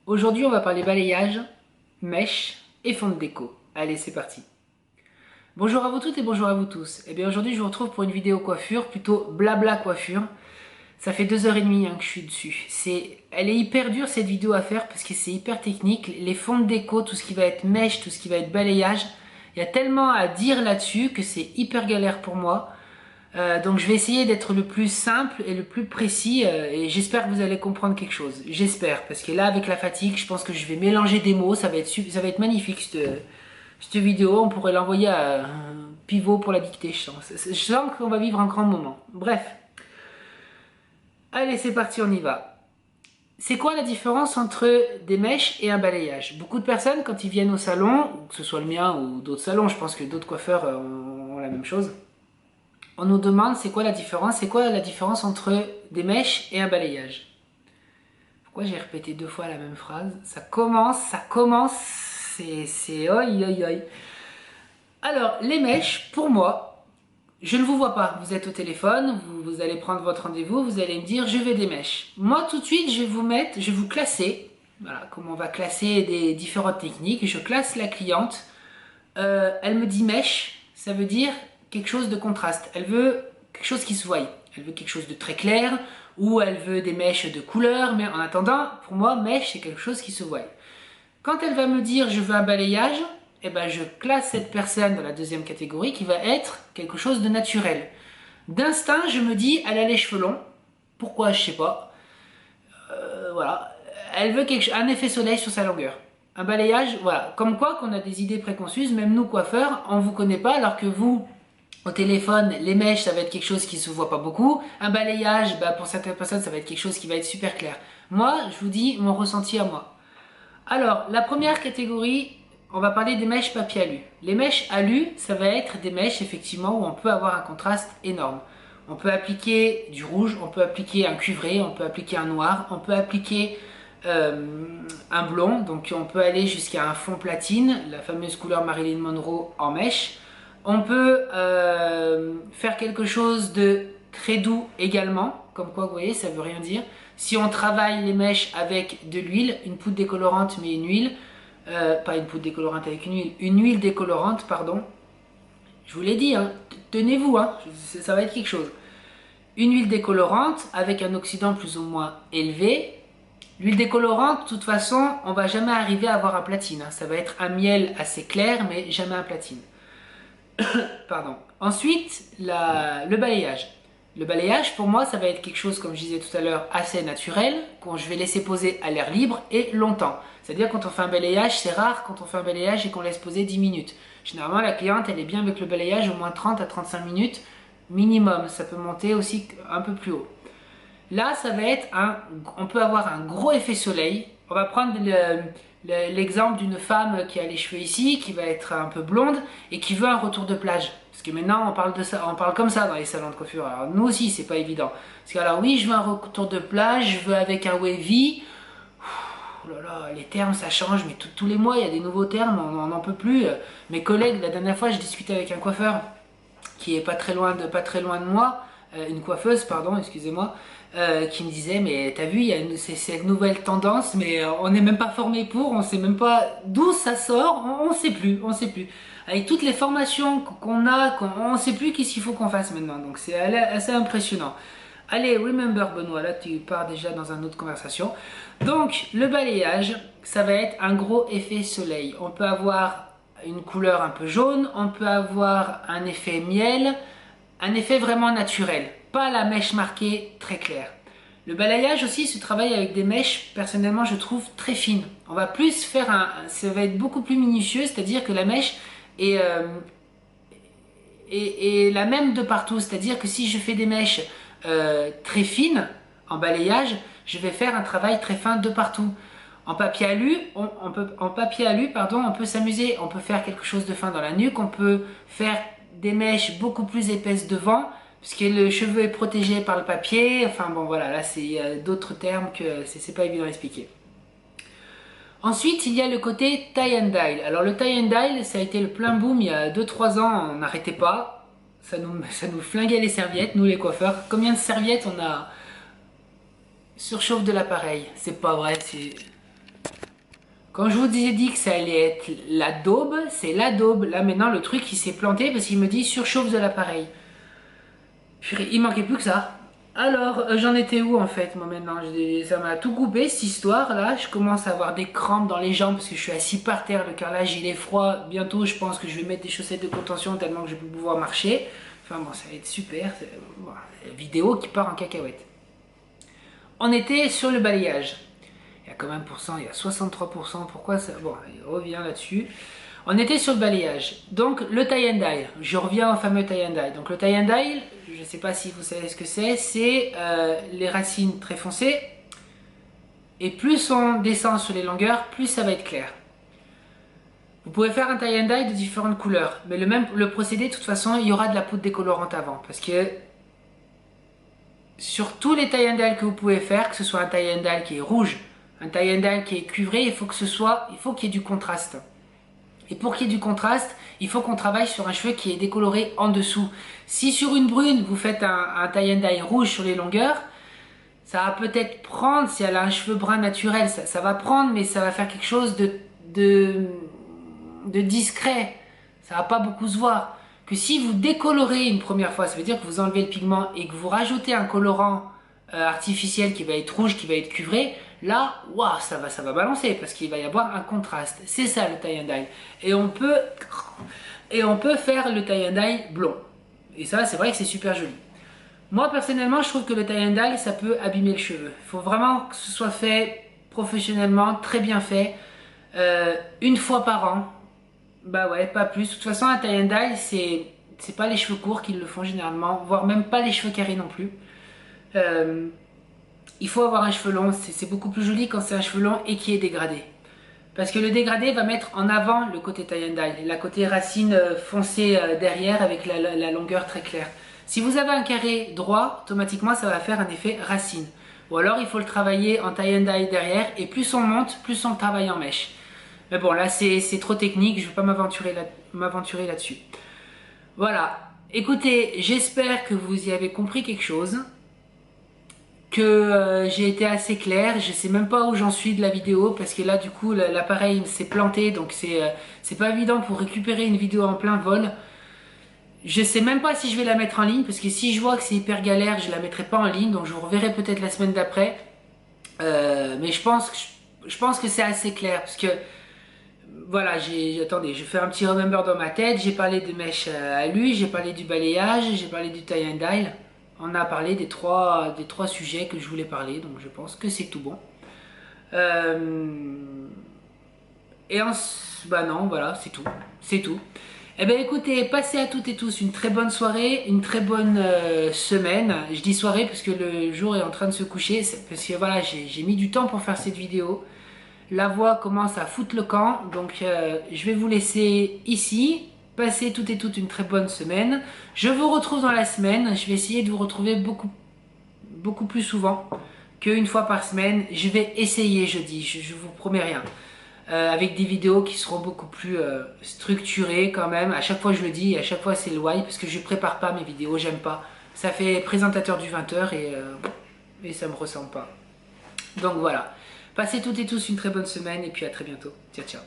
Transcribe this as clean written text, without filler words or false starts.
Aujourd'hui, on va parler balayage, mèche et fond de déco. Allez, c'est parti. Bonjour à vous toutes et bonjour à vous tous. Eh bien, aujourd'hui, je vous retrouve pour une vidéo coiffure, plutôt blabla coiffure. Ça fait 2h30 que je suis dessus. Elle est hyper dure cette vidéo à faire parce que c'est hyper technique. Les fonds de déco, tout ce qui va être mèche, tout ce qui va être balayage, il y a tellement à dire là-dessus que c'est hyper galère pour moi. Donc je vais essayer d'être le plus simple et le plus précis et j'espère que vous allez comprendre quelque chose. J'espère, parce que là avec la fatigue, je pense que je vais mélanger des mots, ça va être magnifique cette vidéo. On pourrait l'envoyer à un pivot pour la dictée, je sens qu'on va vivre un grand moment. Bref, allez c'est parti, on y va. C'est quoi la différence entre des mèches et un balayage? Beaucoup de personnes quand ils viennent au salon, que ce soit le mien ou d'autres salons, je pense que d'autres coiffeurs ont la même chose. On nous demande c'est quoi la différence entre des mèches et un balayage. Pourquoi j'ai répété deux fois la même phrase? Ça commence, c'est oi oi oi. Alors, les mèches, pour moi, je ne vous vois pas. Vous êtes au téléphone, vous allez prendre votre rendez-vous, vous allez me dire je veux des mèches. Moi, tout de suite, je vais vous classer. Voilà, comme on va classer des différentes techniques. Je classe la cliente. Elle me dit mèche, ça veut dire quelque chose de contraste. Elle veut quelque chose qui se voie. Elle veut quelque chose de très clair ou elle veut des mèches de couleur. Mais en attendant, pour moi, mèche, c'est quelque chose qui se voie. Quand elle va me dire je veux un balayage, eh ben, je classe cette personne dans la deuxième catégorie qui va être quelque chose de naturel. D'instinct, je me dis elle a les cheveux longs. Pourquoi, je sais pas. Voilà. Elle veut un effet soleil sur sa longueur. Un balayage, voilà. Comme quoi qu'on a des idées préconçues, même nous coiffeurs, on vous connaît pas, alors que vous, au téléphone, les mèches, ça va être quelque chose qui se voit pas beaucoup. Un balayage, bah, pour certaines personnes, ça va être quelque chose qui va être super clair. Moi, je vous dis mon ressenti à moi. Alors, la première catégorie, on va parler des mèches papier alu. Les mèches alu, ça va être des mèches, effectivement, où on peut avoir un contraste énorme. On peut appliquer du rouge, on peut appliquer un cuivré, on peut appliquer un noir, on peut appliquer un blond, donc on peut aller jusqu'à un fond platine, la fameuse couleur Marilyn Monroe en mèche. On peut faire quelque chose de très doux également, comme quoi vous voyez, ça veut rien dire. Si on travaille les mèches avec de l'huile, une poudre décolorante mais une huile, pas une poudre décolorante avec une huile décolorante, pardon. Je vous l'ai dit, hein, tenez-vous, hein, ça va être quelque chose. Une huile décolorante avec un oxydant plus ou moins élevé. L'huile décolorante, de toute façon, on va jamais arriver à avoir un platine. Hein. Ça va être un miel assez clair, mais jamais un platine. Pardon. Ensuite, le balayage. Le balayage, pour moi, ça va être quelque chose, comme je disais tout à l'heure, assez naturel, que je vais laisser poser à l'air libre et longtemps. C'est-à-dire, quand on fait un balayage, c'est rare quand on fait un balayage et qu'on laisse poser 10 minutes. Généralement, la cliente, elle est bien avec le balayage au moins 30 à 35 minutes minimum. Ça peut monter aussi un peu plus haut. Là, ça va être on peut avoir un gros effet soleil. On va prendre l'exemple d'une femme qui a les cheveux ici, qui va être un peu blonde et qui veut un retour de plage. Parce que maintenant, on parle de ça, on parle comme ça dans les salons de coiffure. Alors nous aussi, c'est pas évident. Parce que alors oui, je veux un retour de plage, je veux avec un wavy. Oh là là, les termes ça change, mais tous les mois il y a des nouveaux termes, on n'en peut plus. Mes collègues, la dernière fois, je discutais avec un coiffeur qui est pas très loin de moi, une coiffeuse, pardon, excusez-moi, qui me disait mais t'as vu, il y a cette nouvelle tendance, mais on n'est même pas formé pour, on sait même pas d'où ça sort, on sait plus, on sait plus. Avec toutes les formations qu'on a, on sait plus qu'est-ce qu'il faut qu'on fasse maintenant, donc c'est assez impressionnant. Allez, remember Benoît, là tu pars déjà dans une autre conversation. Donc le balayage, ça va être un gros effet soleil. On peut avoir une couleur un peu jaune, on peut avoir un effet miel, un effet vraiment naturel, pas la mèche marquée très claire. Le balayage aussi se travaille avec des mèches, personnellement je trouve très fines. On va plus faire ça va être beaucoup plus minutieux, c'est-à-dire que la mèche est la même de partout. C'est-à-dire que si je fais des mèches très fines en balayage, je vais faire un travail très fin de partout. En papier alu, on peut s'amuser, on peut faire quelque chose de fin dans la nuque, on peut faire des mèches beaucoup plus épaisses devant, puisque le cheveu est protégé par le papier. Enfin bon voilà, là c'est d'autres termes que c'est pas évident à expliquer. Ensuite, il y a le côté tie and dye. Alors le tie and dye, ça a été le plein boom il y a 2-3 ans, on n'arrêtait pas. Ça nous flinguait les serviettes, nous les coiffeurs. Combien de serviettes on a surchauffe de l'appareil? C'est pas vrai, c'est... Quand je vous ai dit que ça allait être la daube, c'est la daube. Là maintenant le truc il s'est planté parce qu'il me dit surchauffe de l'appareil. Il manquait plus que ça. Alors j'en étais où en fait moi maintenant? Ça m'a tout coupé cette histoire là. Je commence à avoir des crampes dans les jambes parce que je suis assis par terre. Le carrelage il est froid. Bientôt je pense que je vais mettre des chaussettes de contention tellement que je vais plus pouvoir marcher. Enfin bon, ça va être super. Voilà, vidéo qui part en cacahuète. On était sur le balayage. Il y a combien de pourcents? Il y a 63%. Pourquoi ça? Bon, il revient là-dessus. On était sur le balayage. Donc, le tie and dye. Je reviens au fameux tie and dye. Donc, le tie and dye, je ne sais pas si vous savez ce que c'est. C'est les racines très foncées. Et plus on descend sur les longueurs, plus ça va être clair. Vous pouvez faire un tie and dye de différentes couleurs. Mais le procédé, de toute façon, il y aura de la poudre décolorante avant. Parce que sur tous les tie and dye que vous pouvez faire, que ce soit un tie and dye qui est rouge, un tie and dye qui est cuivré, il faut qu'il y ait du contraste. Et pour qu'il y ait du contraste, il faut qu'on travaille sur un cheveu qui est décoloré en dessous. Si sur une brune, vous faites un tie and dye rouge sur les longueurs, ça va peut-être prendre, si elle a un cheveu brun naturel, ça va prendre, mais ça va faire quelque chose de discret. Ça va pas beaucoup se voir. Que si vous décolorez une première fois, ça veut dire que vous enlevez le pigment et que vous rajoutez un colorant artificiel qui va être rouge, qui va être cuivré, là, waouh, ça va balancer parce qu'il va y avoir un contraste. C'est ça le tie and dye. Et on peut faire le tie and dye blond. Et ça, c'est vrai que c'est super joli. Moi, personnellement, je trouve que le tie and dye, ça peut abîmer le cheveu. Il faut vraiment que ce soit fait professionnellement, très bien fait, une fois par an. Bah ouais, pas plus. De toute façon, un tie and dye, c'est pas les cheveux courts qui le font généralement, voire même pas les cheveux carrés non plus. Il faut avoir un cheveu long, c'est beaucoup plus joli quand c'est un cheveu long et qui est dégradé. Parce que le dégradé va mettre en avant le côté tie and dye, la côté racine foncée derrière avec la longueur très claire. Si vous avez un carré droit, automatiquement ça va faire un effet racine. Ou alors il faut le travailler en tie and dye derrière et plus on monte, plus on le travaille en mèche. Mais bon là c'est trop technique, je ne vais pas m'aventurer là-dessus. Voilà, écoutez, j'espère que vous y avez compris quelque chose. Que j'ai été assez clair, je sais même pas où j'en suis de la vidéo parce que là du coup l'appareil s'est planté donc c'est pas évident pour récupérer une vidéo en plein vol. Je sais même pas si je vais la mettre en ligne parce que si je vois que c'est hyper galère je la mettrai pas en ligne donc je vous reverrai peut-être la semaine d'après. Mais je pense que c'est assez clair parce que voilà, attendez, je fais un petit remember dans ma tête, j'ai parlé de mèche à lui, j'ai parlé du balayage, j'ai parlé du tie and dye. On a parlé des trois sujets que je voulais parler, donc je pense que c'est tout bon. Bah non, voilà, c'est tout. C'est tout. Eh bien écoutez, passez à toutes et tous une très bonne soirée, une très bonne semaine. Je dis soirée parce que le jour est en train de se coucher, parce que voilà, j'ai mis du temps pour faire cette vidéo. La voix commence à foutre le camp, donc je vais vous laisser ici. Passez toutes et toutes une très bonne semaine. Je vous retrouve dans la semaine. Je vais essayer de vous retrouver beaucoup plus souvent qu'une fois par semaine. Je vais essayer jeudi, je vous promets rien. Avec des vidéos qui seront beaucoup plus structurées quand même. À chaque fois je le dis, et à chaque fois c'est le why parce que je prépare pas mes vidéos, j'aime pas. Ça fait présentateur du 20h et ça me ressemble pas. Donc voilà. Passez toutes et tous une très bonne semaine et puis à très bientôt. Ciao ciao.